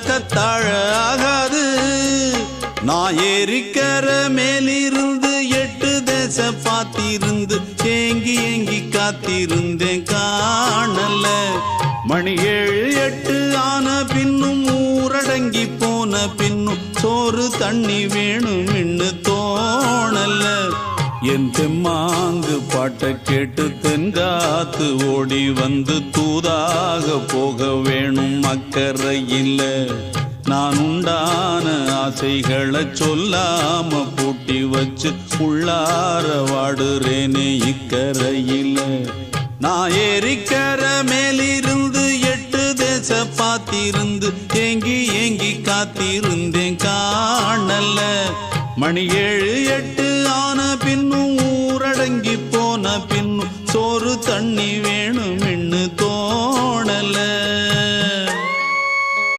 கத்தாழ ஆகாது. நான் ஏரிக்கர மேலிருந்து 8 தேச பார்த்திருந்து ஏங்கி ஏங்கி காத்திருந்தேன் காணல. மணி 7 8 ஆன பின்னும் ஊரடங்கி போன பின்னும் சோறு தண்ணி வேணும் இன்னு தோணல. என் தெம்மாங்கு பாட்டை கேட்டு தென்காத்து ஓடி வந்து தூதாக போக வேணும் அக்கறையில். நான் உண்டான ஆசைகளை சொல்லாம பூட்டி வச்சு உள்ளார வாடுறேனே இக்கரையில். நான் ஏரிக்கர மேலிருந்து 8 தேச பார்த்திருந்து ஏங்கி ஏங்கி காத்திருந்தேன் காணல. மணி 7 8 ஆன பின்னும் ஊரடங்கி போன பின்னும் சோறு தண்ணி வேணும்